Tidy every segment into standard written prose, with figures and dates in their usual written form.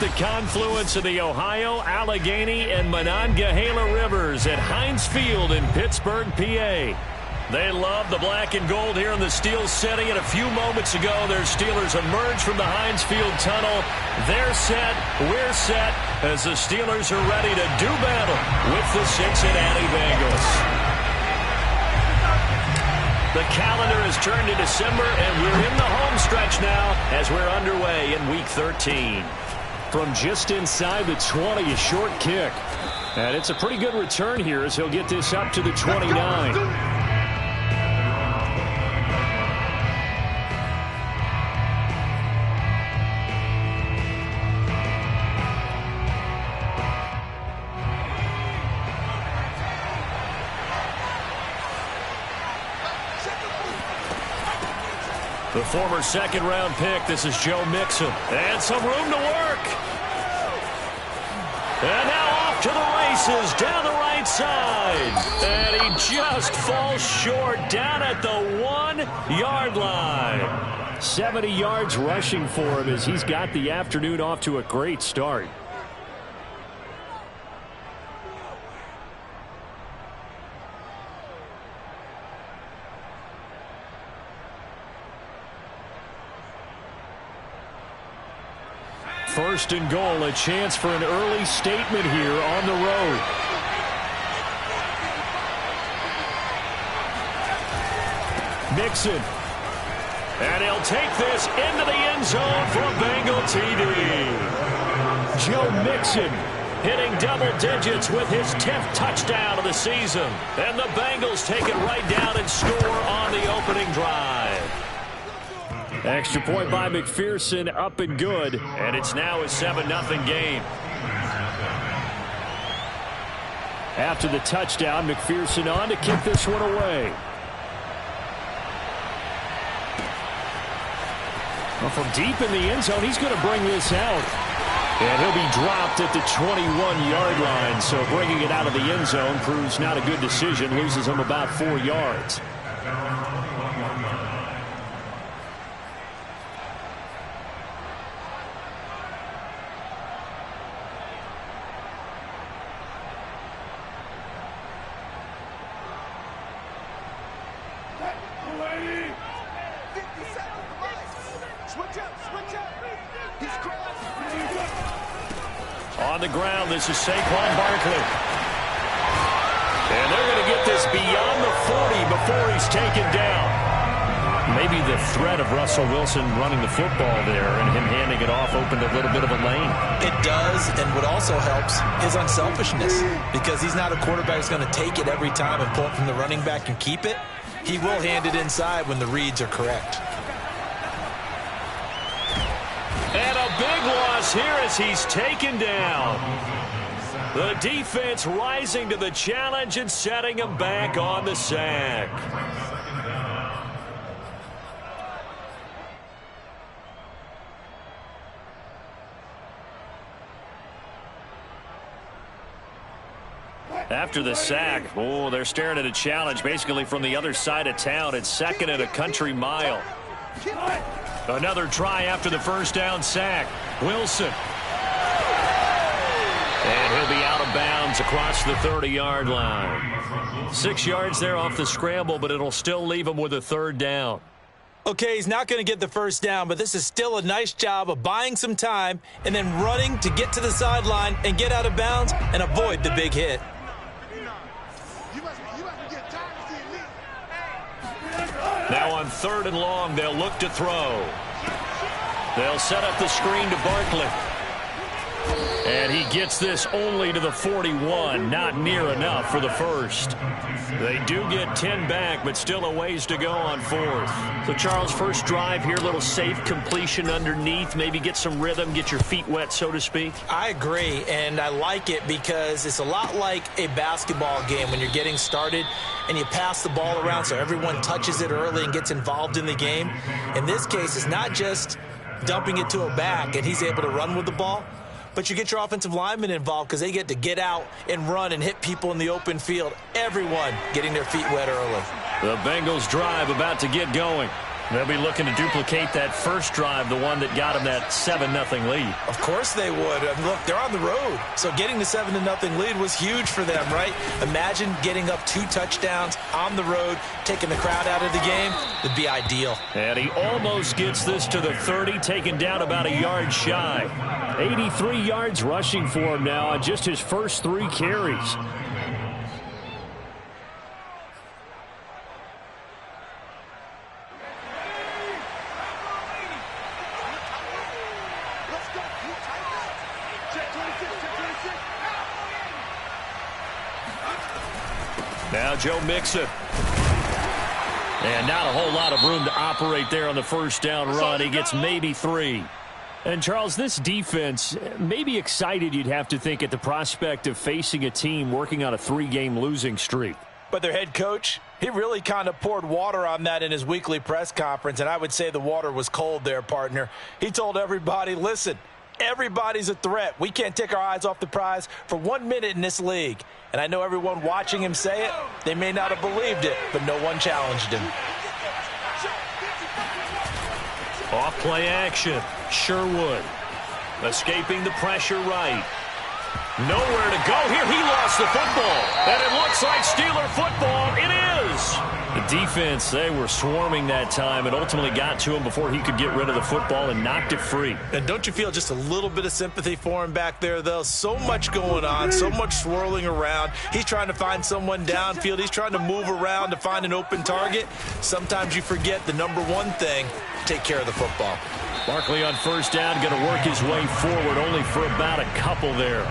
the confluence of the Ohio, Allegheny, and Monongahela Rivers at Heinz Field in Pittsburgh, PA. They love the black and gold here in the Steel City, and a few moments ago, their Steelers emerged from the Heinz Field tunnel. They're set, we're set, as the Steelers are ready to do battle with the Cincinnati Bengals. The calendar has turned to December, and we're in the home stretch now as we're underway in Week 13. From just inside the 20, a short kick. And it's a pretty good return here as he'll get this up to the 29. The former second-round pick, this is Joe Mixon. And some room to work. And now off to the races, down the right side. And he just falls short, down at the 1-yard line. 70 yards rushing for him as he's got the afternoon off to a great start. First and goal, a chance for an early statement here on the road. Mixon. And he'll take this into the end zone for a Bengal TD. Joe Mixon hitting double digits with his 10th touchdown of the season. And the Bengals take it right down and score on the opening drive. Extra point by McPherson, up and good, and it's now a 7-0 game. After the touchdown, McPherson on to kick this one away. Well, from deep in the end zone, he's going to bring this out. And he'll be dropped at the 21-yard line, so bringing it out of the end zone proves not a good decision, loses him about 4 yards. On the ground, this is Saquon Barkley. And they're going to get this beyond the 40 before he's taken down. Maybe the threat of Russell Wilson running the football there and him handing it off opened a little bit of a lane. It does, and what also helps is unselfishness, because he's not a quarterback who's going to take it every time and pull it from the running back and keep it. He will hand it inside when the reads are correct. And a big loss here as he's taken down. The defense rising to the challenge and setting him back on the sack. After the sack, oh, they're staring at a challenge basically from the other side of town. It's second and a country mile. Another try after the first down sack. Wilson. And he'll be out of bounds across the 30-yard line. 6 yards there off the scramble, but it'll still leave him with a third down. Okay, he's not going to get the first down, but this is still a nice job of buying some time and then running to get to the sideline and get out of bounds and avoid the big hit. Now on 3rd and long, they'll look to throw. They'll set up the screen to Barkley. And he gets this only to the 41, not near enough for the first. They do get 10 back, but still a ways to go on 4th. So, Charles, first drive here, little safe completion underneath, maybe get some rhythm, get your feet wet, so to speak. I agree, and I like it because it's a lot like a basketball game when you're getting started and you pass the ball around so everyone touches it early and gets involved in the game. In this case, it's not just dumping it to a back and he's able to run with the ball, but you get your offensive linemen involved because they get to get out and run and hit people in the open field. Everyone getting their feet wet early. The Bengals drive about to get going. They'll be looking to duplicate that first drive, the one that got them that 7-0 lead. Of course they would. Look, they're on the road. So getting the 7-0 lead was huge for them, right? Imagine getting up 2 touchdowns on the road, taking the crowd out of the game. It'd be ideal. And he almost gets this to the 30, taken down about a yard shy. 83 yards rushing for him now on just his first 3 carries. Now Joe Mixon. And not a whole lot of room to operate there on the first down run. He gets maybe 3. And, Charles, this defense may be excited, you'd have to think, at the prospect of facing a team working on a 3-game losing streak. But their head coach, he really kind of poured water on that in his weekly press conference, and I would say the water was cold there, partner. He told everybody, listen, everybody's a threat. We can't take our eyes off the prize for 1 minute in this league. And I know everyone watching him say it, they may not have believed it, but no one challenged him. Off play action. Sherwood. Escaping the pressure right. Nowhere to go here. He lost the football. And it looks like Steeler football. It is. The defense, they were swarming that time and ultimately got to him before he could get rid of the football and knocked it free. And don't you feel just a little bit of sympathy for him back there, though? So much going on, so much swirling around. He's trying to find someone downfield. He's trying to move around to find an open target. Sometimes you forget the number one thing, take care of the football. Barkley on first down, going to work his way forward only for about a couple there.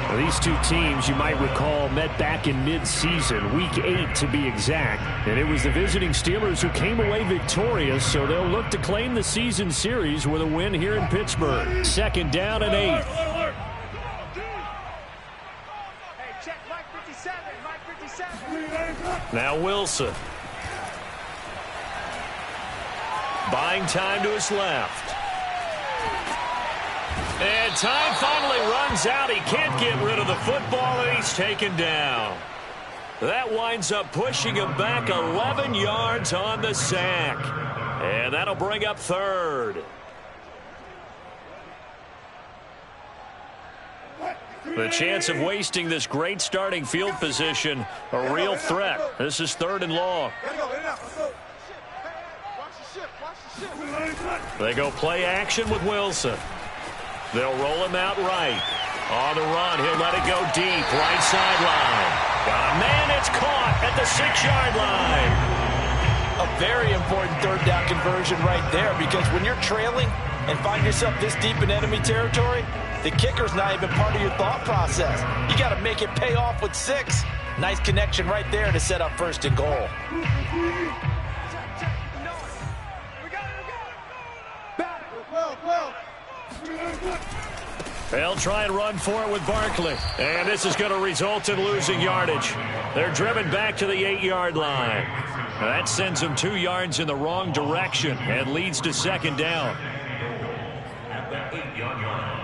Well, these two teams, you might recall, met back in mid-season, Week 8 to be exact. And it was the visiting Steelers who came away victorious, so they'll look to claim the season series with a win here in Pittsburgh. 2nd down and 8. Now Wilson. Buying time to his left. And time finally runs out. He can't get rid of the football, and he's taken down. That winds up pushing him back 11 yards on the sack. And that'll bring up 3rd. The chance of wasting this great starting field position, a real threat. This is 3rd and long. They go play action with Wilson. They'll roll him out right. On the run, he'll let it go deep. Right sideline. Man, it's caught at the 6-yard line. A very important 3rd down conversion right there, because when you're trailing and find yourself this deep in enemy territory, the kicker's not even part of your thought process. You got to make it pay off with 6. Nice connection right there to set up 1st and goal. They'll try and run for it with Barkley. And this is going to result in losing yardage. They're driven back to the 8-yard line. That sends them 2 yards in the wrong direction and leads to 2nd down. At the 8-yard line.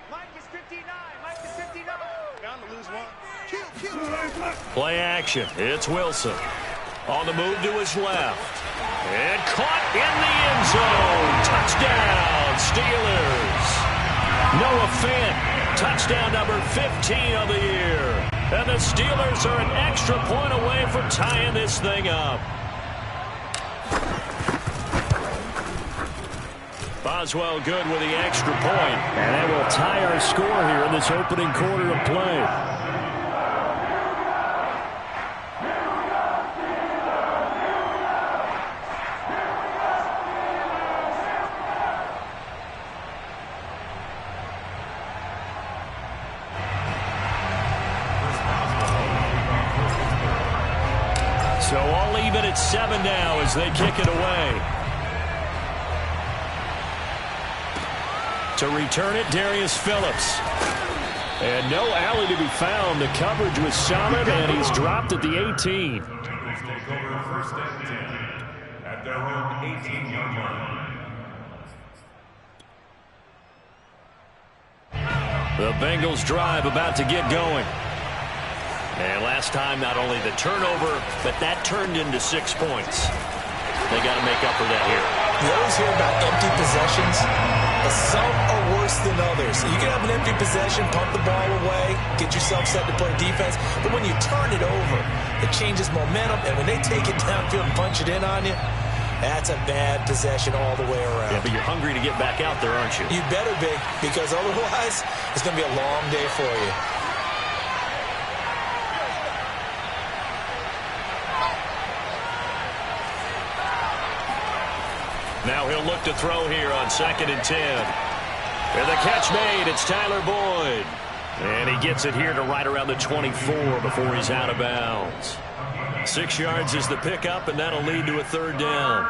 Mike is 59. Mike is 59. Down to lose 1. Kill. Play action. It's Wilson. On the move to his left. And caught in the end zone. Touchdown, Steelers. Noah Fant, touchdown number 15 of the year. And the Steelers are an extra point away from tying this thing up. Boswell good with the extra point. And that will tie our score here in this opening quarter of play. So all even at 7 now as they kick it away. To return it, Darius Phillips. And no alley to be found. The coverage was solid, and he's dropped at the 18. Take over 1st and 10 at their own 18-yard line. The Bengals drive about to get going. And last time, not only the turnover, but that turned into 6 points. They got to make up for that here. You always hear about empty possessions, but some are worse than others. You can have an empty possession, punt the ball away, get yourself set to play defense, but when you turn it over, it changes momentum, and when they take it downfield and punch it in on you, that's a bad possession all the way around. Yeah, but you're hungry to get back out there, aren't you? You better be, because otherwise, it's going to be a long day for you. Now he'll look to throw here on 2nd and 10. And the catch made. It's Tyler Boyd. And he gets it here to right around the 24 before he's out of bounds. 6 yards is the pickup, and that'll lead to a 3rd down.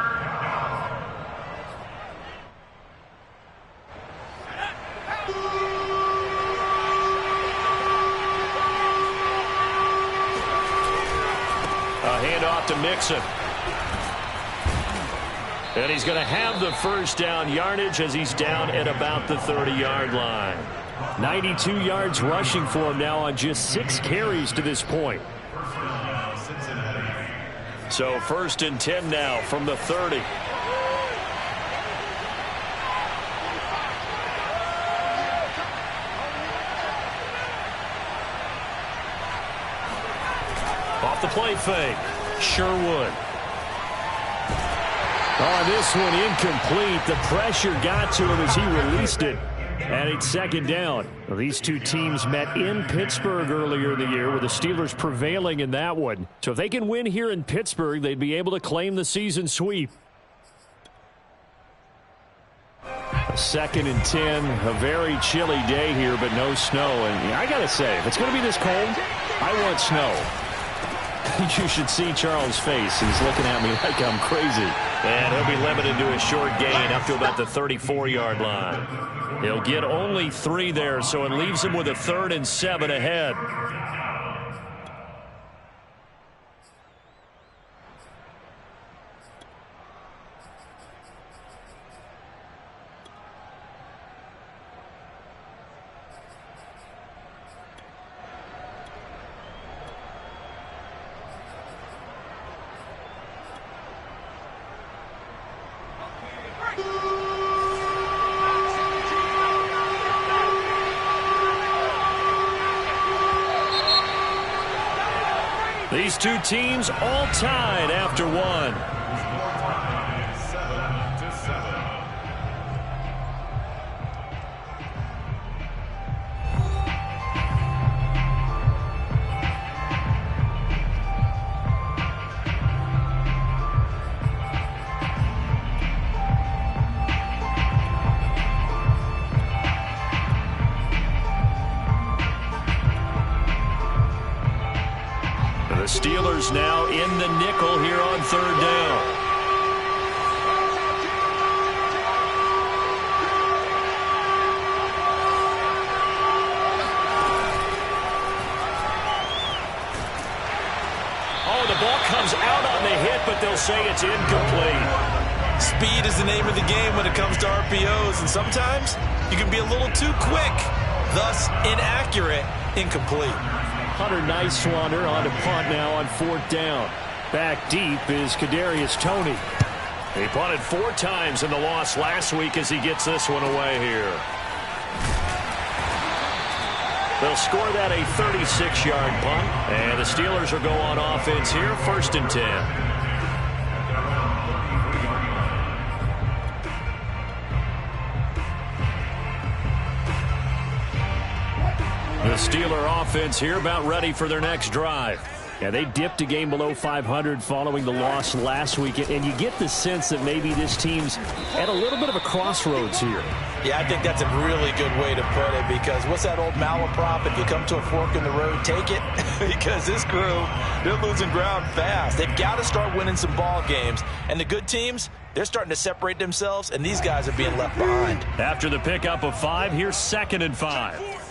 A handoff to Mixon. And he's going to have the 1st down yardage as he's down at about the 30-yard line. 92 yards rushing for him now on just 6 carries to this point. So 1st and 10 now from the 30. Off the play fake. Sherwood. Oh, this one incomplete. The pressure got to him as he released it. And it's 2nd down. Well, these two teams met in Pittsburgh earlier in the year with the Steelers prevailing in that one. So if they can win here in Pittsburgh, they'd be able to claim the season sweep. 2nd and 10. A very chilly day here, but no snow. And I got to say, if it's going to be this cold, I want snow. You should see Charles' face. He's looking at me like I'm crazy. And he'll be limited to a short gain up to about the 34-yard line. He'll get only 3 there, so it leaves him with a 3rd and 7 ahead. These two teams all tied after one. Steelers now in the nickel here on 3rd down. Oh, the ball comes out on the hit, but they'll say it's incomplete. Speed is the name of the game when it comes to RPOs, and sometimes you can be a little too quick, thus inaccurate, incomplete. Hunter Nicewander on to punt now on 4th down. Back deep is Kadarius Toney. He punted 4 times in the loss last week as he gets this one away here. They'll score that a 36-yard punt, and the Steelers will go on offense here, 1st and 10. The Steeler offense here about ready for their next drive. Yeah, they dipped a game below 500 following the loss last week, and you get the sense that maybe this team's at a little bit of a crossroads here. Yeah, I think that's a really good way to put it, because what's that old malaprop? If you come to a fork in the road, take it. Because this crew, they're losing ground fast. They've got to start winning some ball games. And the good teams, they're starting to separate themselves, and these guys are being left behind. After the pickup of 5, here's 2nd and 5.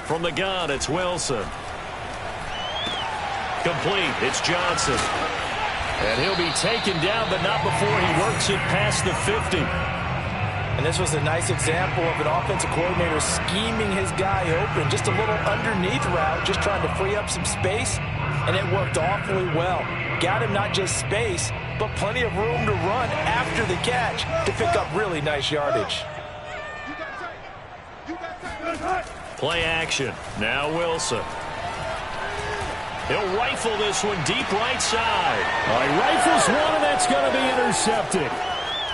From the gun, it's Wilson. Complete. It's Johnson. And he'll be taken down, but not before he works it past the 50. And this was a nice example of an offensive coordinator scheming his guy open. Just a little underneath route, just trying to free up some space, and it worked awfully well. Got him not just space, but plenty of room to run after the catch to pick up really nice yardage. Play action. Now Wilson. He'll rifle this one deep right side. He rifles one, and that's going to be intercepted.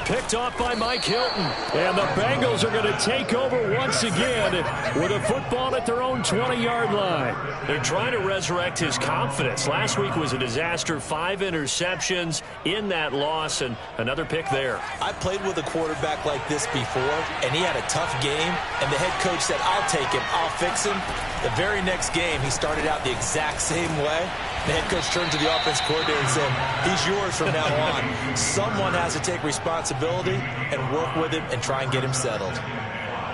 Picked off by Mike Hilton. And the Bengals are going to take over once again with a football at their own 20-yard line. They're trying to resurrect his confidence. Last week was a disaster. 5 interceptions in that loss, and another pick there. I played with a quarterback like this before, and he had a tough game, and the head coach said, I'll take him, I'll fix him. The very next game, he started out the exact same way. The head coach turned to the offense coordinator and said, he's yours from now on. Someone has to take responsibility and work with him and try and get him settled.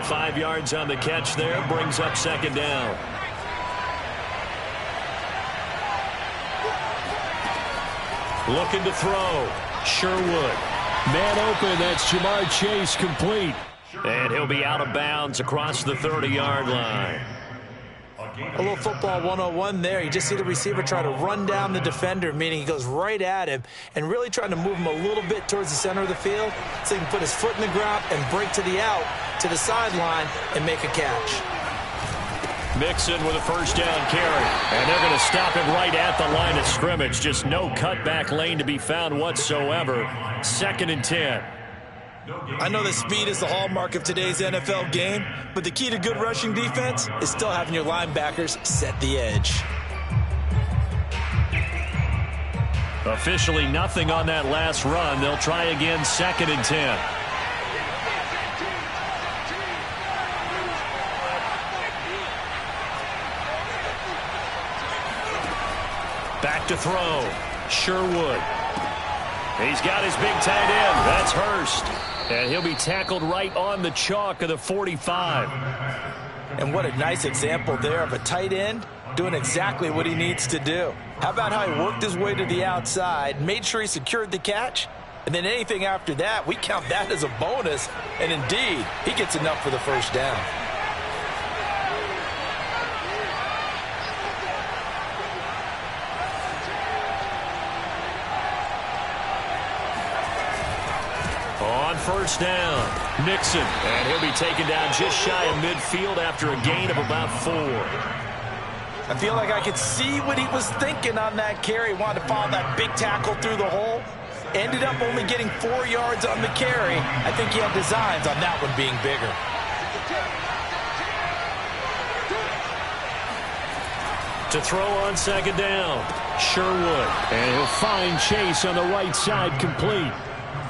5 yards on the catch there, brings up second down. Looking to throw. Sherwood. Man open, that's Jamar Chase, complete. And he'll be out of bounds across the 30-yard line. A little football 101 there. You just see the receiver try to run down the defender, meaning he goes right at him and really trying to move him a little bit towards the center of the field so he can put his foot in the ground and break to the out, to the sideline, and make a catch. Mixon with a first down carry. And they're going to stop him right at the line of scrimmage. Just no cutback lane to be found whatsoever. 2nd and 10. I know that speed is the hallmark of today's NFL game, but the key to good rushing defense is still having your linebackers set the edge. Officially nothing on that last run. They'll try again, 2nd and 10. Back to throw. Sherwood. He's got his big tight end. That's Hurst. And he'll be tackled right on the chalk of the 45. And what a nice example there of a tight end doing exactly what he needs to do. How about how he worked his way to the outside, made sure he secured the catch, and then anything after that, we count that as a bonus. And indeed, he gets enough for the first down. On first down, Mixon, and he'll be taken down just shy of midfield after a gain of about 4. I feel like I could see what he was thinking on that carry. Wanted to follow that big tackle through the hole. Ended up only getting 4 yards on the carry. I think he had designs on that one being bigger. To throw on 2nd down, Sherwood. And he'll find Chase on the right side, complete.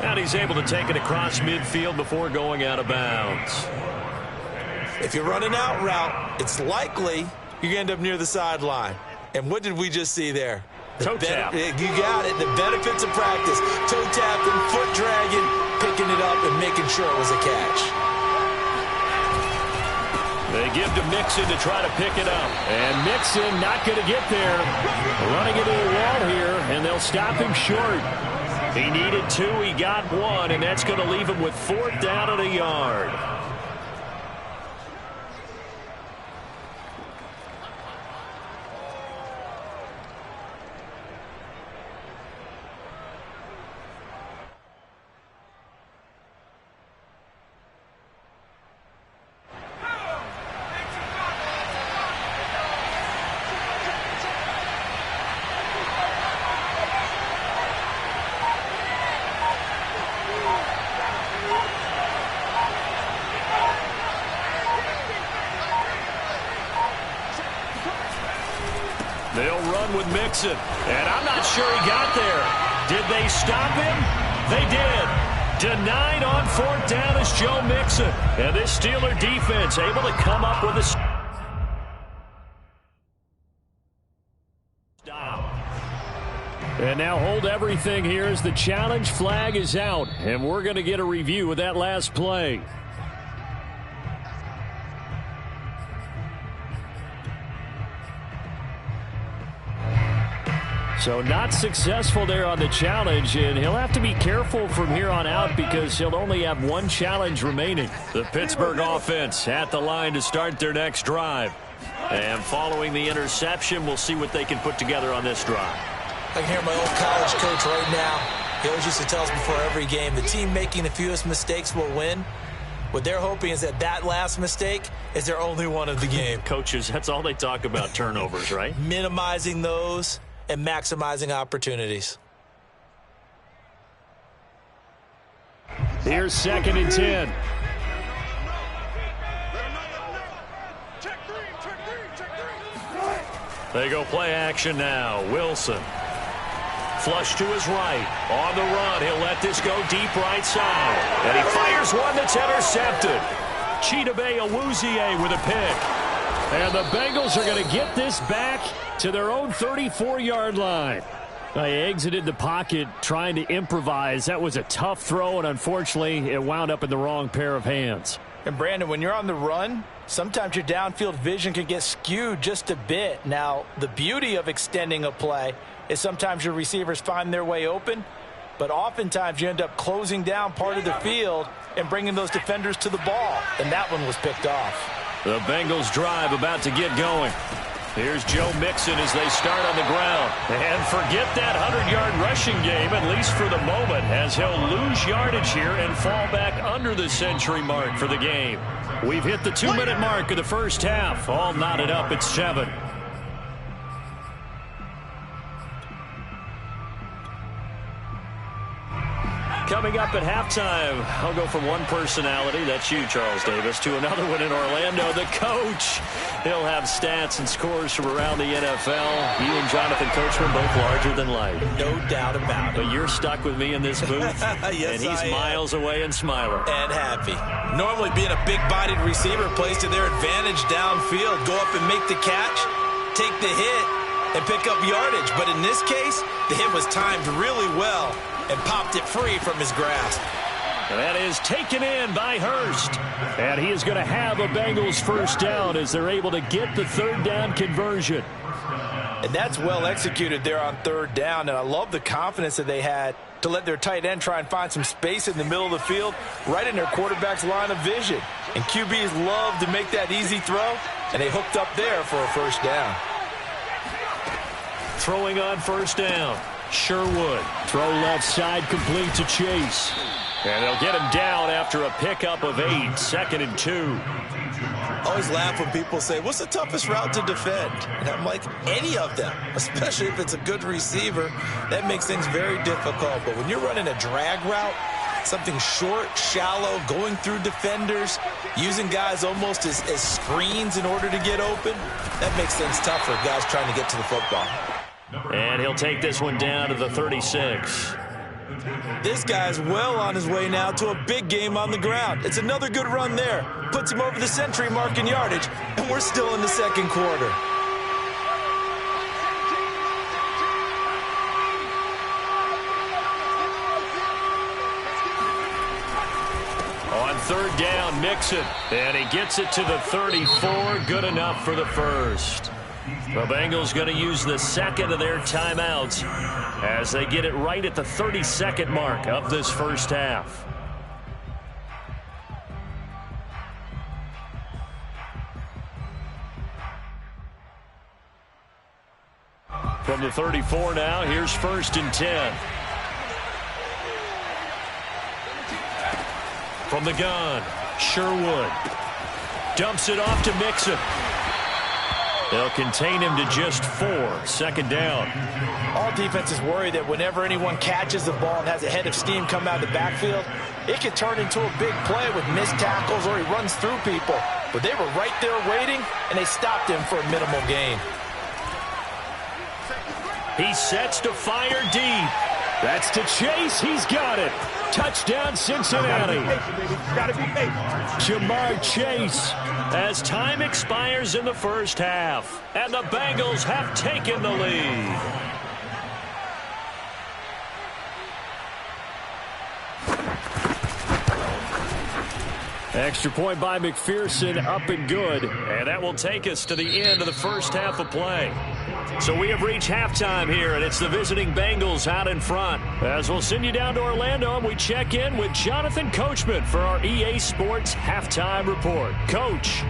And he's able to take it across midfield before going out of bounds. If you run an out route, it's likely you're going to end up near the sideline. And what did we just see there? Toe tap. You got it. The benefits of practice. Toe tapping, foot dragging, picking it up, and making sure it was a catch. They give to Mixon to try to pick it up. And Mixon not going to get there. Running into the wall here, and they'll stop him short. He needed 2, he got 1, and that's going to leave him with 4th down and a yard. They'll run with Mixon, and I'm not sure he got there. Did they stop him? They did. Denied on 4th down is Joe Mixon. And this Steeler defense able to come up with a stop. And now hold everything here as the challenge flag is out. And we're going to get a review of that last play. So not successful there on the challenge, and he'll have to be careful from here on out because he'll only have one challenge remaining. The Pittsburgh offense at the line to start their next drive. And following the interception, we'll see what they can put together on this drive. I can hear my old college coach right now. He always used to tell us before every game, the team making the fewest mistakes will win. What they're hoping is that last mistake is their only one of the game. Coaches, that's all they talk about, turnovers, right? Minimizing those and maximizing opportunities. Here's 2nd and 10. They go play action now. Wilson. Flush to his right. On the run, he'll let this go deep right side. And he fires one that's intercepted. Chidobe Awuzie with a pick. And the Bengals are going to get this back to their own 34-yard line. They exited the pocket trying to improvise. That was a tough throw, and unfortunately, it wound up in the wrong pair of hands. And, Brandon, when you're on the run, sometimes your downfield vision can get skewed just a bit. Now, the beauty of extending a play is sometimes your receivers find their way open, but oftentimes you end up closing down part of the field and bringing those defenders to the ball, and that one was picked off. The Bengals drive about to get going. Here's Joe Mixon as they start on the ground. And forget that 100-yard rushing game, at least for the moment, as he'll lose yardage here and fall back under the century mark for the game. We've hit the 2-minute mark of the first half. All knotted up at 7. Coming up at halftime, I'll go from one personality, that's you, Charles Davis, to another one in Orlando, the coach. He'll have stats and scores from around the NFL. You and Jonathan Coachman both larger than life. No doubt about it. But you're stuck with me in this booth, yes, and he's miles away and smiling. And happy. Normally being a big-bodied receiver plays to their advantage downfield. Go up and make the catch, take the hit, and pick up yardage. But in this case, the hit was timed really well and popped it free from his grasp. And that is taken in by Hurst. And he is going to have a Bengals first down as they're able to get the 3rd down conversion. And that's well executed there on 3rd down. And I love the confidence that they had to let their tight end try and find some space in the middle of the field, right in their quarterback's line of vision. And QBs love to make that easy throw, and they hooked up there for a first down. Throwing on 1st down. Sherwood. Throw left side complete to Chase. And they'll get him down after a pickup of 8. 2nd and 2. Always laugh when people say, what's the toughest route to defend? And I'm like, any of them, especially if it's a good receiver. That makes things very difficult. But when you're running a drag route, something short, shallow, going through defenders, using guys almost as screens in order to get open, that makes things tough for guys trying to get to the football. And he'll take this one down to the 36. This guy's well on his way now to a big game on the ground. It's another good run there. Puts him over the century mark in yardage, and we're still in the 2nd quarter. On 3rd down, Mixon. And he gets it to the 34. Good enough for the first. The Bengals going to use the 2nd of their timeouts as they get it right at the 32nd mark of this first half. From the 34 now, here's 1st and 10. From the gun, Sherwood dumps it off to Mixon. They'll contain him to just 4. 2nd down. All defenses worry that whenever anyone catches the ball and has a head of steam come out of the backfield, it could turn into a big play with missed tackles or he runs through people. But they were right there waiting, and they stopped him for a minimal gain. He sets to fire deep. That's to Chase. He's got it. Touchdown, Cincinnati. Jamar Chase as time expires in the first half. And the Bengals have taken the lead. Extra point by McPherson, up and good. And that will take us to the end of the first half of play. So we have reached halftime here, and it's the visiting Bengals out in front. As we'll send you down to Orlando, and we check in with Jonathan Coachman for our EA Sports Halftime Report. Coach.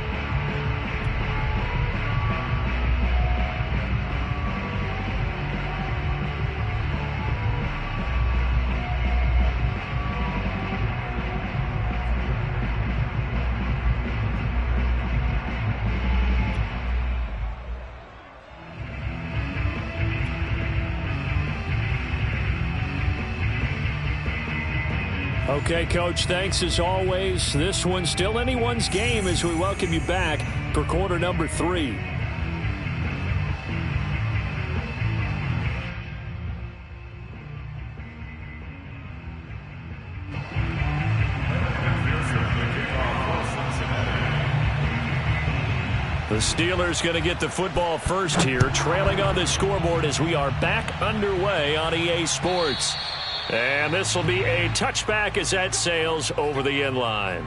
Okay, Coach, thanks as always. This one's still anyone's game as we welcome you back for quarter number 3. The Steelers going to get the football first here, trailing on the scoreboard as we are back underway on EA Sports. And this will be a touchback as that sails over the end line.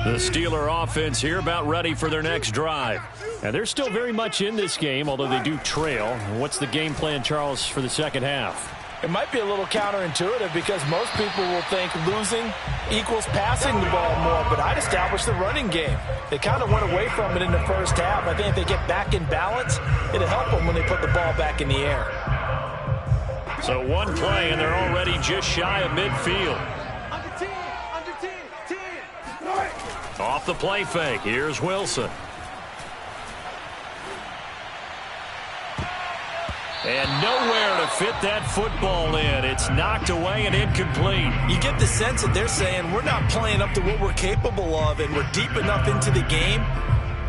The Steeler offense here about ready for their next drive. And they're still very much in this game, although they do trail. What's the game plan, Charles, for the second half? It might be a little counterintuitive because most people will think losing equals passing the ball more, but I'd establish the running game. They kind of went away from it in the first half. I think if they get back in balance, it'll help them when they put the ball back in the air. So one play, and they're already just shy of midfield. Under 10, 10. Off the play fake, here's Wilson. And nowhere to fit that football in. It's knocked away and incomplete. You get the sense that they're saying we're not playing up to what we're capable of, and we're deep enough into the game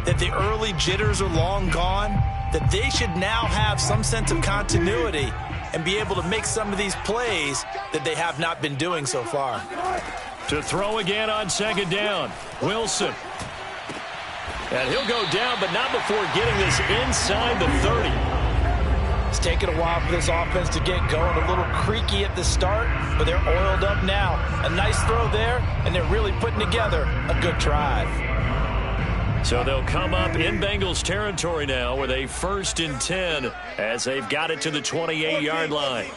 that the early jitters are long gone, that they should now have some sense of continuity and be able to make some of these plays that they have not been doing so far. To throw again on second down, Wilson. And he'll go down, but not before getting this inside the 30. It's taken a while for this offense to get going. A little creaky at the start, but they're oiled up now. A nice throw there, and they're really putting together a good drive. So they'll come up in Bengals territory now with a 1st and 10 as they've got it to the 28-yard line.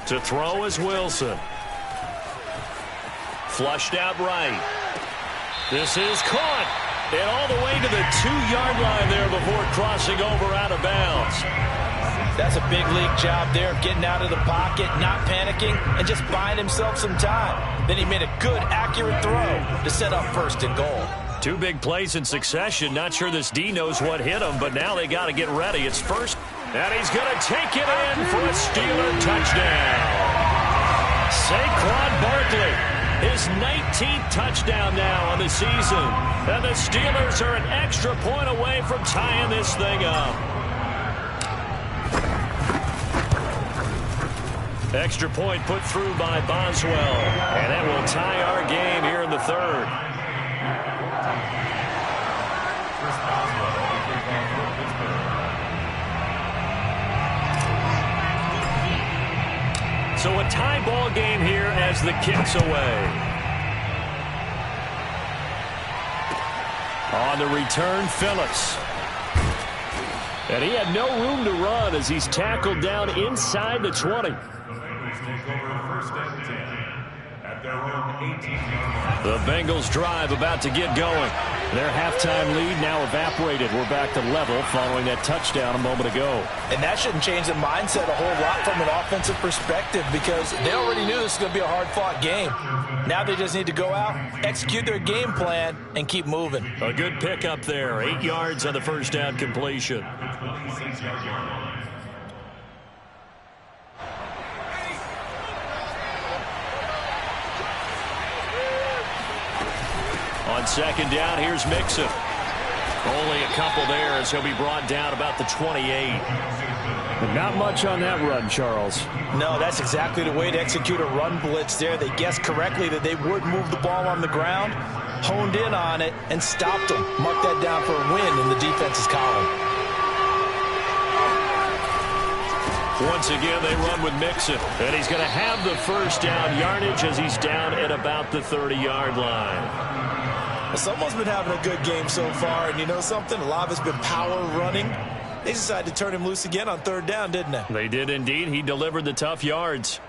To throw is Wilson. Flushed out right. This is caught. And all the way to the 2-yard line there before crossing over out of bounds. That's a big league job there of getting out of the pocket, not panicking, and just buying himself some time. Then he made a good, accurate throw to set up 1st and goal. 2 big plays in succession. Not sure this D knows what hit him, but now they got to get ready. It's first, and he's going to take it in for a Steeler touchdown. Saquon Barkley. His 19th touchdown now on the season. And the Steelers are an extra point away from tying this thing up. Extra point put through by Boswell. And that will tie our game here in the 3rd. So a tie ball game here as the kick's away. On the return, Phillips. And he had no room to run as he's tackled down inside the 20. The Bengals drive about to get going. Their halftime lead now evaporated. We're back to level following that touchdown a moment ago. And that shouldn't change the mindset a whole lot from an offensive perspective because they already knew this was going to be a hard-fought game. Now they just need to go out, execute their game plan, and keep moving. A good pickup there. 8 yards on the first down completion. On second down, here's Mixon. Only a couple there as he'll be brought down about the 28. But not much on that run, Charles. No, that's exactly the way to execute a run blitz there. They guessed correctly that they would move the ball on the ground, honed in on it, and stopped them. Mark that down for a win in the defense's column. Once again, they run with Mixon. And he's going to have the first down yardage as he's down at about the 30-yard line. Well, someone's been having a good game so far, and you know something? A lot of it's been power running. They decided to turn him loose again on third down, didn't they? They did indeed. He delivered the tough yards.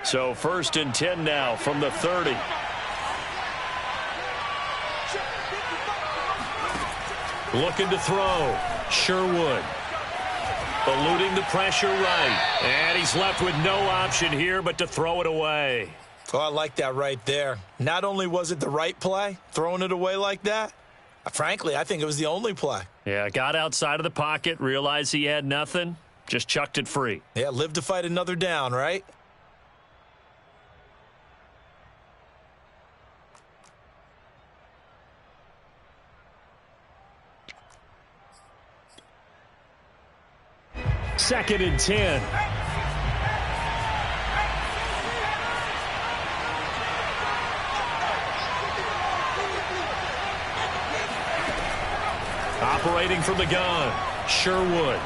So 1st and 10 now from the 30. Looking to throw. Sherwood. Eluding the pressure right. And he's left with no option here but to throw it away. Oh, I like that right there. Not only was it the right play, throwing it away like that, frankly, I think it was the only play. Yeah, got outside of the pocket, realized he had nothing, just chucked it free. Yeah, live to fight another down, right? Second and 10. Operating from the gun, Sherwood.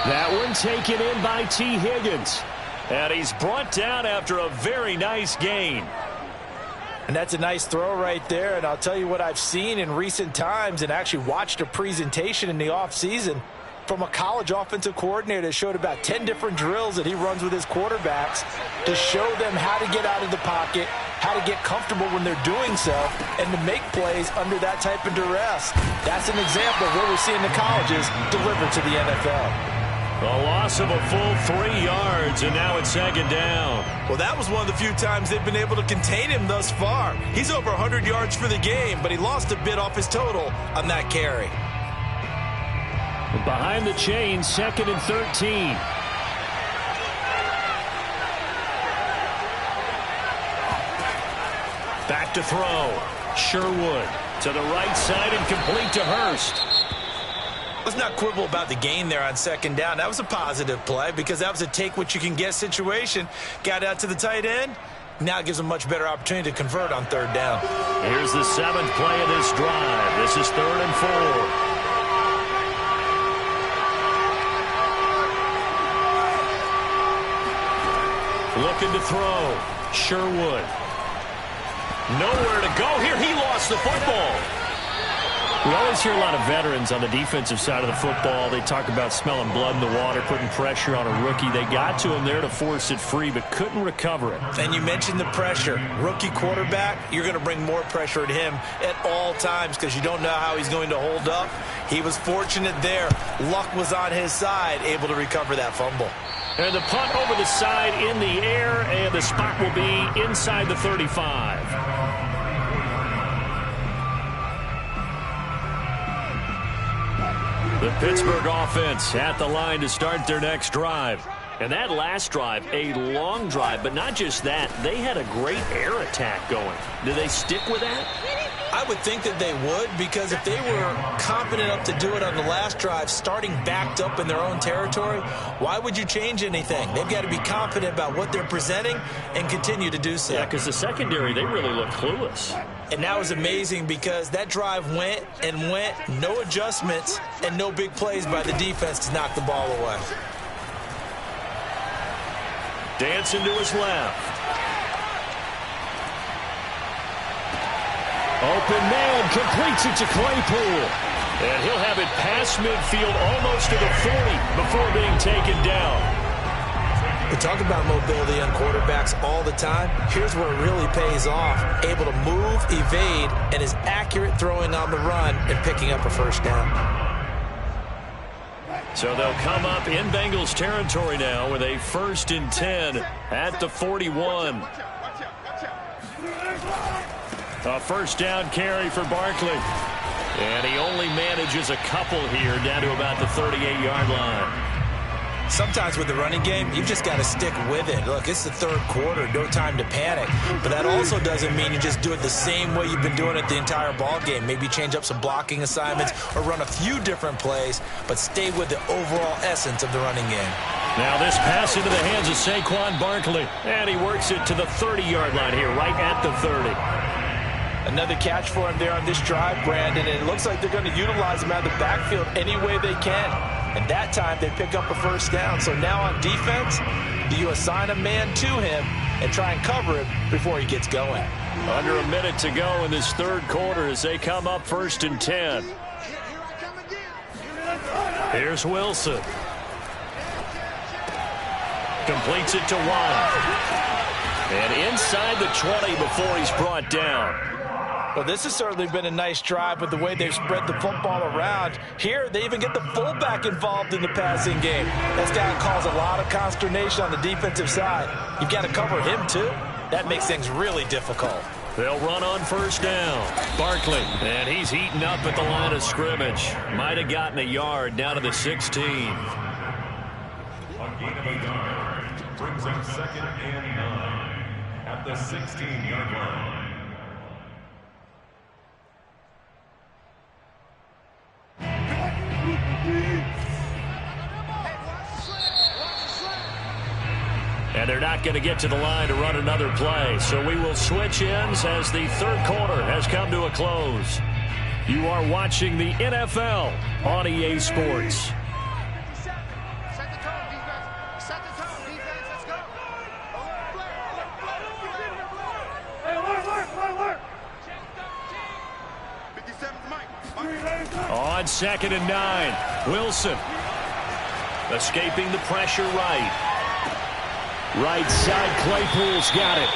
That one taken in by T. Higgins. And he's brought down after a very nice gain. And that's a nice throw right there. And I'll tell you what I've seen in recent times and actually watched a presentation in the offseason from a college offensive coordinator that showed about 10 different drills that he runs with his quarterbacks to show them how to get out of the pocket, how to get comfortable when they're doing so, and to make plays under that type of duress. That's an example of what we're seeing the colleges deliver to the NFL. A loss of a full 3 yards, and now it's 2nd down. Well, that was one of the few times they've been able to contain him thus far. He's over 100 yards for the game, but he lost a bit off his total on that carry. Behind the chain, 2nd and 13. Back to throw. Sherwood to the right side and complete to Hurst. Let's not quibble about the gain there on 2nd down. That was a positive play because that was a take-what-you-can-get situation. Got out to the tight end. Now it gives them a much better opportunity to convert on 3rd down. Here's the 7th play of this drive. This is 3rd and 4. Looking to throw. Sherwood. Nowhere to go here. He lost the football. We always hear a lot of veterans on the defensive side of the football. They talk about smelling blood in the water, putting pressure on a rookie. They got to him there to force it free, but couldn't recover it. And you mentioned the pressure. Rookie quarterback, you're going to bring more pressure at him at all times because you don't know how he's going to hold up. He was fortunate there. Luck was on his side, able to recover that fumble. And the punt over the side in the air, and the spot will be inside the 35. The Pittsburgh offense at the line to start their next drive. And that last drive, a long drive, but not just that. They had a great air attack going. Do they stick with that? I would think that they would, because if they were confident enough to do it on the last drive, starting backed up in their own territory, why would you change anything? They've got to be confident about what they're presenting and continue to do so. Yeah, because the secondary, they really look clueless. And that was amazing because that drive went and went, no adjustments, and no big plays by the defense to knock the ball away. Dancing to his left. Open man, completes it to Claypool. And he'll have it past midfield almost to the 40 before being taken down. We talk about mobility on quarterbacks all the time. Here's where it really pays off. Able to move, evade, and is accurate throwing on the run and picking up a first down. So they'll come up in Bengals territory now with a 1st and 10 at the 41. A first down carry for Barkley. And he only manages a couple here down to about the 38-yard line. Sometimes with the running game, you've just got to stick with it. Look, it's the third quarter, no time to panic. But that also doesn't mean you just do it the same way you've been doing it the entire ball game. Maybe change up some blocking assignments or run a few different plays, but stay with the overall essence of the running game. Now this pass into the hands of Saquon Barkley. And he works it to the 30-yard line here, right at the 30. Another catch for him there on this drive, Brandon, and it looks like they're going to utilize him out of the backfield any way they can. And that time they pick up a first down. So now on defense, do you assign a man to him and try and cover him before he gets going? Under a minute to go in this third quarter as they come up 1st and 10. Here's Wilson. Completes it to Watt. And inside the 20 before he's brought down. Well, this has certainly been a nice drive with the way they've spread the football around. Here, they even get the fullback involved in the passing game. That's got to cause a lot of consternation on the defensive side. You've got to cover him, too. That makes things really difficult. They'll run on first down. Barkley, and he's heating up at the line of scrimmage. Might have gotten a yard down to the 16. A gain of a yard brings up 2nd and 9 at the 16-yard line. And they're not going to get to the line to run another play. So we will switch ends as the third quarter has come to a close. You are watching the NFL on EA Sports. Set the tone, defense. Set the tone, defense. Let's go. Hey, work. 57's Mike. On 2nd and 9, Wilson escaping the pressure right. Right side, Claypool's got it.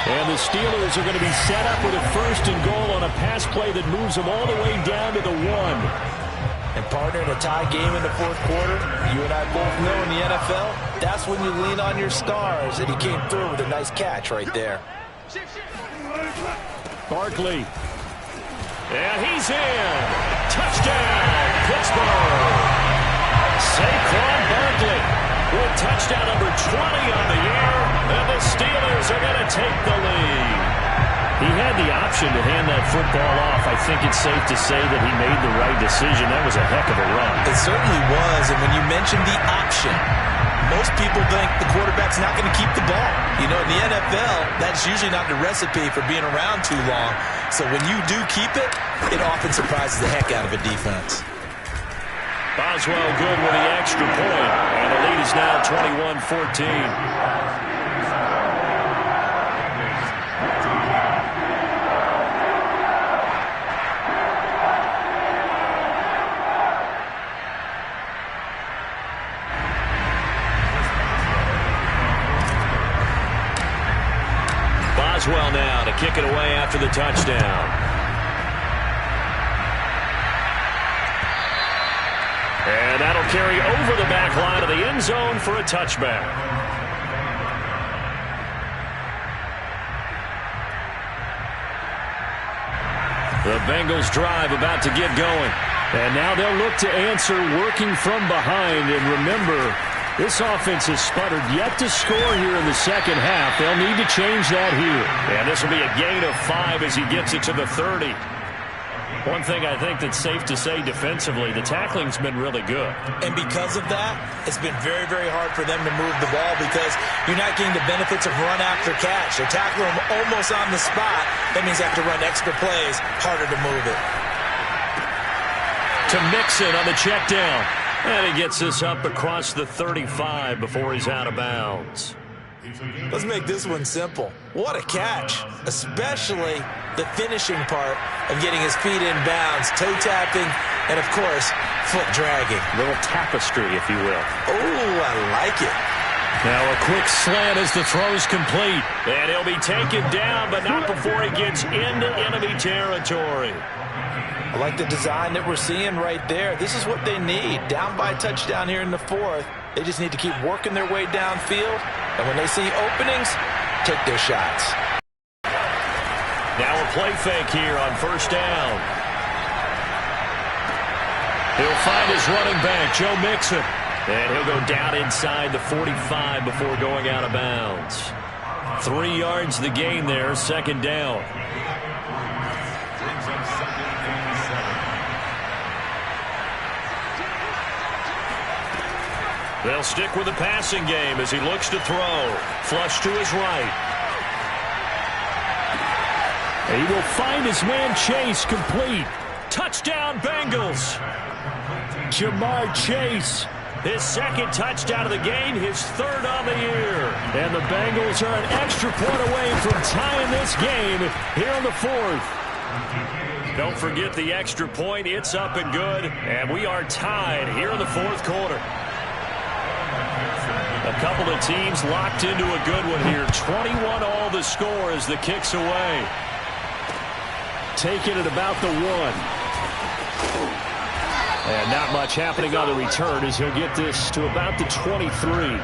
And the Steelers are going to be set up with a 1st and goal on a pass play that moves them all the way down to the 1. And partner, in a tie game in the fourth quarter, you and I both know in the NFL, that's when you lean on your stars. And he came through with a nice catch right there. Barkley. And he's in. Touchdown, Pittsburgh. Saquon Barkley with touchdown number 20 on the year, and the Steelers are going to take the lead. He had the option to hand that football off. I think it's safe to say that he made the right decision. That was a heck of a run. It certainly was, and when you mentioned the option, most people think the quarterback's not going to keep the ball. You know, in the NFL, that's usually not the recipe for being around too long. So when you do keep it, it often surprises the heck out of a defense. Boswell good with the extra point, and the lead is now 21-14. Boswell now to kick it away after the touchdown. And that'll carry over the back line of the end zone for a touchback. The Bengals drive about to get going. And now they'll look to answer working from behind. And remember, this offense has sputtered yet to score here in the second half. They'll need to change that here. And this will be a gain of 5 as he gets it to the 30. One thing I think that's safe to say defensively, the tackling's been really good. And because of that, it's been very, very hard for them to move the ball because you're not getting the benefits of run after catch. They're tackling them almost on the spot. That means they have to run extra plays, harder to move it. To Mixon on the check down. And he gets this up across the 35 before he's out of bounds. Let's make this one simple. What a catch, especially the finishing part of getting his feet in bounds, toe tapping, and of course, foot dragging. A little tapestry, if you will. Oh, I like it. Now a quick slant as the throw's complete. And he'll be taken down, but not before he gets into enemy territory. I like the design that we're seeing right there. This is what they need. Down by a touchdown here in the fourth. They just need to keep working their way downfield. And when they see openings, take their shots. Now a play fake here on first down. He'll find his running back, Joe Mixon. And he'll go down inside the 45 before going out of bounds. 3 yards the gain there, second down. They'll stick with the passing game as he looks to throw. Flush to his right. He will find his man Chase, complete. Touchdown, Bengals. Jamar Chase, his second touchdown of the game, his third on the year. And the Bengals are an extra point away from tying this game here in the fourth. Don't forget the extra point. It's up and good. And we are tied here in the fourth quarter. A couple of teams locked into a good one here. 21 all the score as the kick's away. Taking it about the 1. And not much happening on the return as he'll get this to about the 23.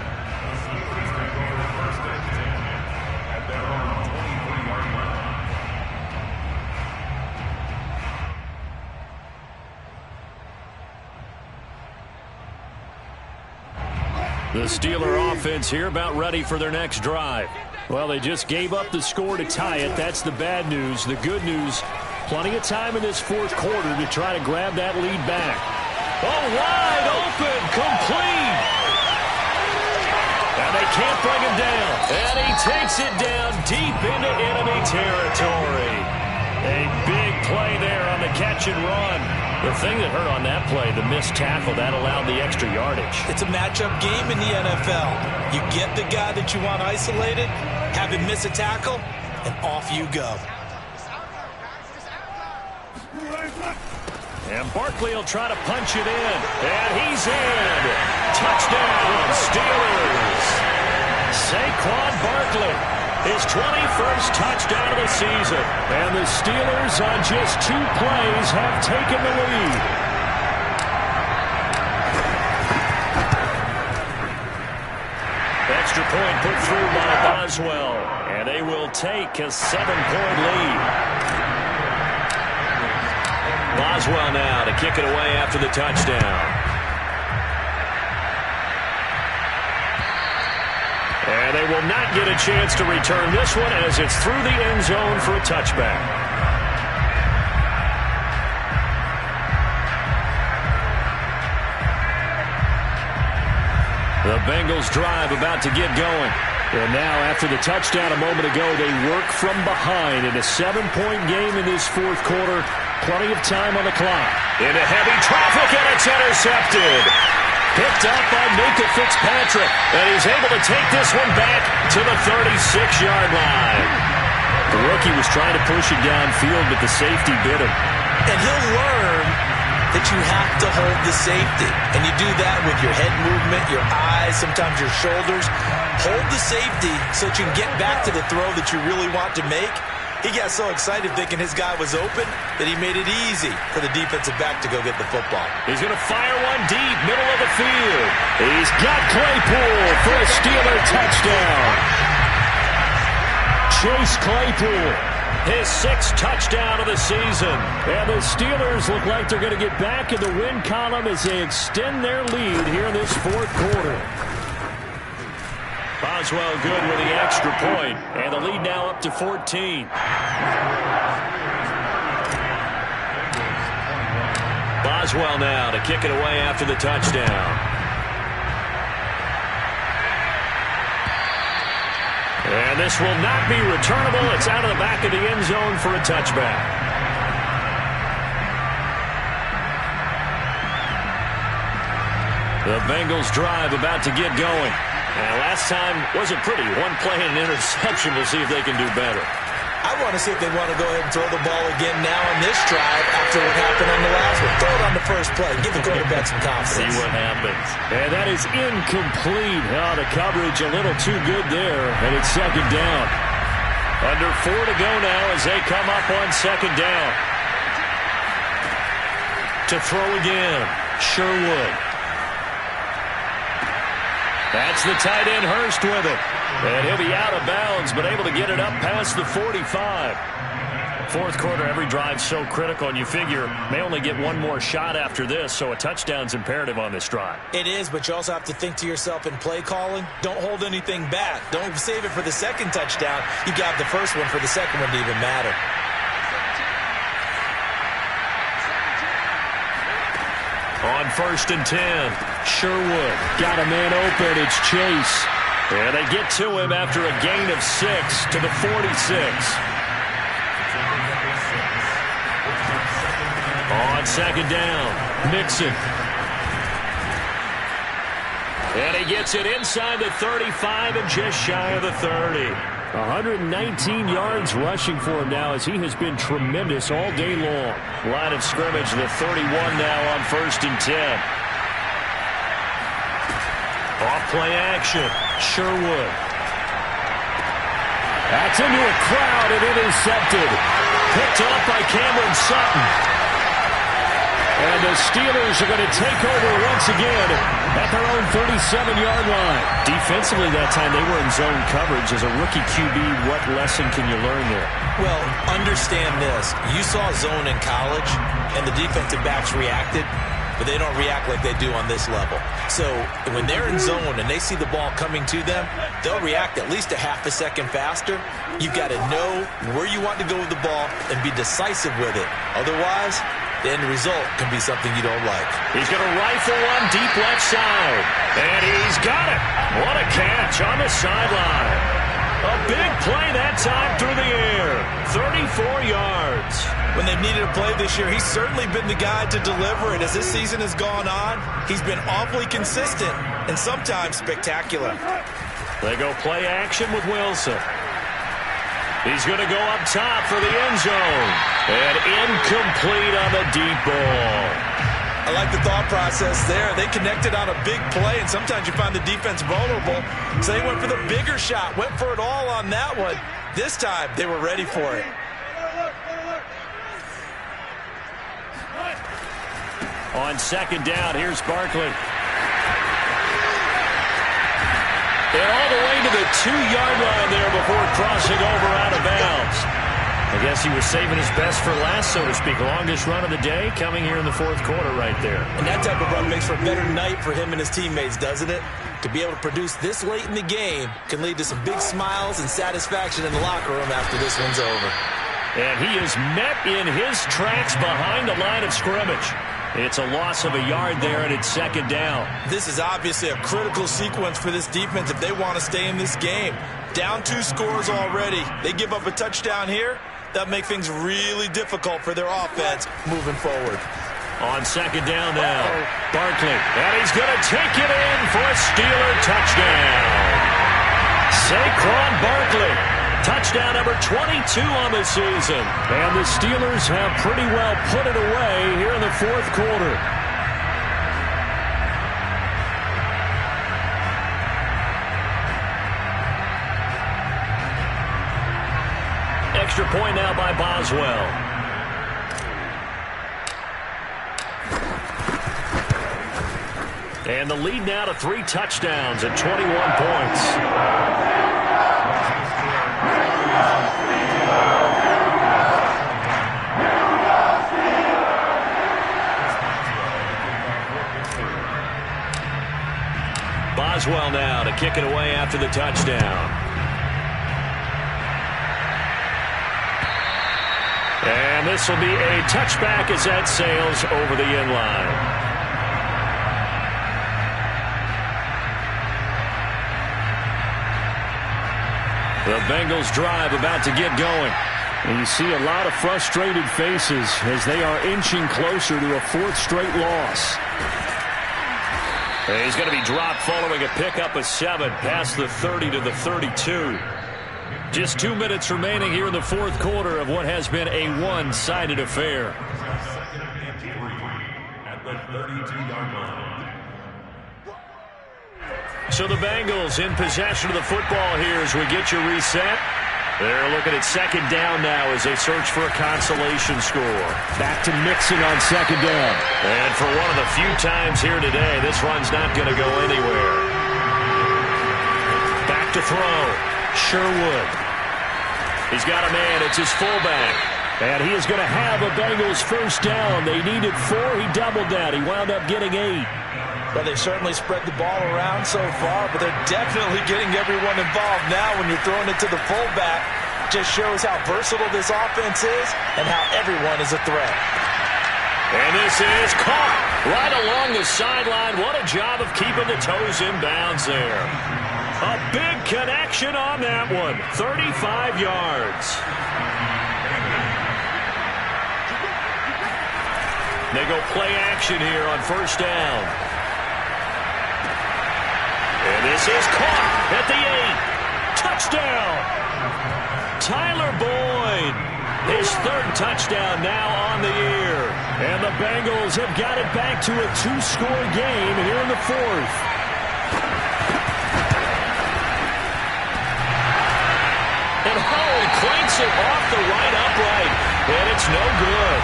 The Steeler offense here about ready for their next drive. Well, they just gave up the score to tie it. That's the bad news. The good news, plenty of time in this fourth quarter to try to grab that lead back. Oh, wide open, complete. And they can't bring him down. And he takes it down deep into enemy territory. A big play there on the catch and run. The thing that hurt on that play, the missed tackle, that allowed the extra yardage. It's a matchup game in the NFL. You get the guy that you want isolated, have him miss a tackle, and off you go. And Barkley will try to punch it in. And he's in. Touchdown, Steelers. Saquon Barkley. His 21st touchdown of the season. And the Steelers on just 2 plays have taken the lead. Extra point put through by Boswell. And they will take a 7-point lead. Boswell now to kick it away after the touchdown. And they will not get a chance to return this one as it's through the end zone for a touchback. The Bengals drive about to get going. And now, after the touchdown a moment ago, they work from behind in a 7-point game in this fourth quarter. Plenty of time on the clock. Into heavy traffic, and it's intercepted. Picked up by Minka Fitzpatrick, and he's able to take this one back to the 36-yard line. The rookie was trying to push it downfield, but the safety bit him. And he'll learn that you have to hold the safety. And you do that with your head movement, your eyes, sometimes your shoulders. Hold the safety so that you can get back to the throw that you really want to make. He got so excited thinking his guy was open that he made it easy for the defensive back to go get the football. He's going to fire one deep, middle of the field. He's got Claypool for a Steeler touchdown. Chase Claypool, his 6th touchdown of the season. And the Steelers look like they're going to get back in the win column as they extend their lead here in this fourth quarter. Boswell good with the extra point, and the lead now up to 14. Boswell now to kick it away after the touchdown. And this will not be returnable. It's out of the back of the end zone for a touchback. The Bengals drive about to get going. And last time wasn't pretty. One play and an interception. We'll see if they can do better. I want to see if they want to go ahead and throw the ball again now on this drive after what happened on the last one. Throw it on the first play. Give the quarterback some confidence. See what happens. And that is incomplete. Oh, the coverage a little too good there. And it's second down. Under 4 to go now as they come up on second down. To throw again. Sherwood. That's the tight end Hurst with it. And he'll be out of bounds, but able to get it up past the 45. Fourth quarter, every drive's so critical, and you figure may only get one more shot after this, so a touchdown's imperative on this drive. It is, but you also have to think to yourself in play calling, don't hold anything back. Don't save it for the second touchdown. You got the first one for the second one to even matter. On 1st and 10, Sherwood got a man open. It's Chase. And they get to him after a gain of 6 to the 46. On 2nd down, Mixon. And he gets it inside the 35 and just shy of the 30. 119 yards rushing for him now as he has been tremendous all day long. Line of scrimmage, the 31 now on 1st and 10. Off play action, Sherwood. That's into a crowd and intercepted. Picked off by Cameron Sutton. And the Steelers are going to take over once again at their own 37-yard line. Defensively that time, they were in zone coverage. As a rookie QB, what lesson can you learn there? Well, understand this. You saw zone in college, and the defensive backs reacted, but they don't react like they do on this level. So when they're in zone and they see the ball coming to them, they'll react at least a half a second faster. You've got to know where you want to go with the ball and be decisive with it. Otherwise, the end result can be something you don't like. He's going to rifle one deep left side. And he's got it. What a catch on the sideline. A big play that time through the air. 34 yards. When they've needed a play this year, he's certainly been the guy to deliver it. As this season has gone on, he's been awfully consistent and sometimes spectacular. They go play action with Wilson. He's going to go up top for the end zone. And incomplete on the deep ball. I like the thought process there. They connected on a big play, and sometimes you find the defense vulnerable. So they went for the bigger shot, went for it all on that one. This time, they were ready for it. On 2nd down, here's Barkley. And all the way to the 2-yard line there before crossing over out of bounds. I guess he was saving his best for last, so to speak. Longest run of the day coming here in the 4th quarter right there. And that type of run makes for a better night for him and his teammates, doesn't it? To be able to produce this late in the game can lead to some big smiles and satisfaction in the locker room after this one's over. And he is met in his tracks behind the line of scrimmage. It's a loss of a yard there, and it's 2nd down. This is obviously a critical sequence for this defense if they want to stay in this game. Down 2 scores already. They give up a touchdown here. That'll make things really difficult for their offense moving forward. On 2nd down now, Barkley. And he's going to take it in for a Steeler touchdown. Saquon Barkley. Touchdown number 22 on the season. And the Steelers have pretty well put it away here in the 4th quarter. Extra point now by Boswell. And the lead now to 3 touchdowns at 21 points. Boswell now to kick it away after the touchdown. And this will be a touchback as that sails over the end line. The Bengals drive about to get going. And you see a lot of frustrated faces as they are inching closer to a 4th straight loss. And he's going to be dropped following a pickup of 7 past the 30 to the 32. Just 2 minutes remaining here in the 4th quarter of what has been a one-sided affair. 2nd and 3 at the 32-yard line. So the Bengals in possession of the football here as we get you reset. They're looking at 2nd down now as they search for a consolation score. Back to Mixon on 2nd down. And for one of the few times here today, this run's not going to go anywhere. Back to throw. Sherwood. He's got a man. It's his fullback. And he is going to have a Bengals first down. They needed 4. He doubled that. He wound up getting 8. Well, they've certainly spread the ball around so far, but they're definitely getting everyone involved now when you're throwing it to the fullback. Just shows how versatile this offense is and how everyone is a threat. And this is caught right along the sideline. What a job of keeping the toes in bounds there. A big connection on that one. 35 yards. They go play action here on first down. And this is caught at the 8. Touchdown. Tyler Boyd. His 3rd touchdown now on the year. And the Bengals have got it back to a 2-score game here in the 4th. And Howard cranks it off the right upright. And it's no good.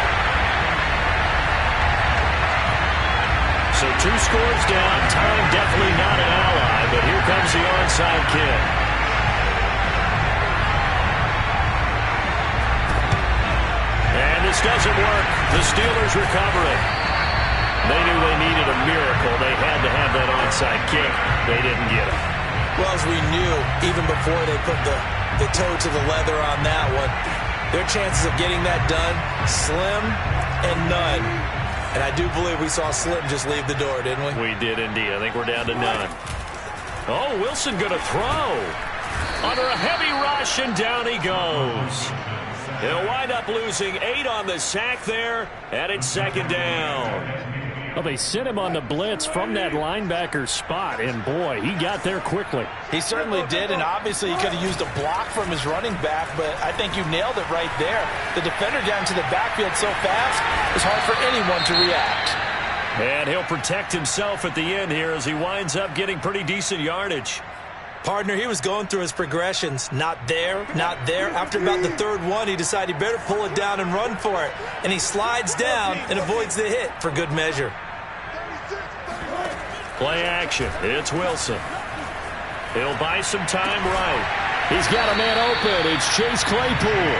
So 2 scores down. Time definitely not an ally, but here comes the onside kick. And this doesn't work. The Steelers recover it. They knew they needed a miracle. They had to have that onside kick. They didn't get it. Well, as we knew, even before they put the toe to the leather on that one, their chances of getting that done, slim and none. And I do believe we saw Slim just leave the door, didn't we? We did indeed. I think we're down to none. Oh, Wilson going to throw. Under a heavy rush, and down he goes. He'll wind up losing 8 on the sack there, and it's 2nd down. Well, they sent him on the blitz from that linebacker spot, and boy, he got there quickly. He certainly did, and obviously he could have used a block from his running back, but I think you nailed it right there. The defender got into the backfield so fast, it's hard for anyone to react. And he'll protect himself at the end here as he winds up getting pretty decent yardage. Partner, he was going through his progressions. Not there, not there. After about the 3rd one, he decided he better pull it down and run for it. And he slides down and avoids the hit for good measure. Play action. It's Wilson. He'll buy some time right. He's got a man open. It's Chase Claypool.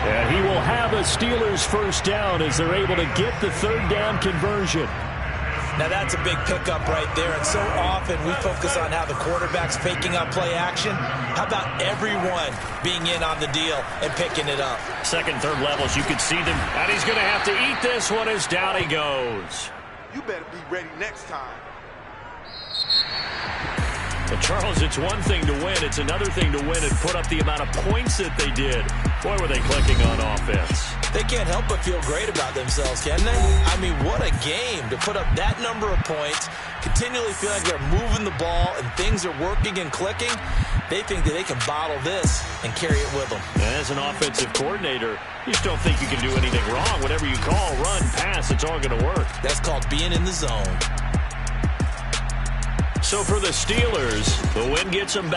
And he will have a Steelers first down as they're able to get the 3rd down conversion. Now that's a big pickup right there, and so often we focus on how the quarterback's faking up play action. How about everyone being in on the deal and picking it up? 2nd, 3rd levels, you could see them, and he's going to have to eat this one as down he goes. You better be ready next time. Well, Charles, it's one thing to win. It's another thing to win and put up the amount of points that they did. Boy, were they clicking on offense. They can't help but feel great about themselves, can they? I mean, what a game to put up that number of points, continually feel like they're moving the ball and things are working and clicking. They think that they can bottle this and carry it with them. As an offensive coordinator, you just don't think you can do anything wrong. Whatever you call, run, pass, it's all going to work. That's called being in the zone. So for the Steelers, the win gets them back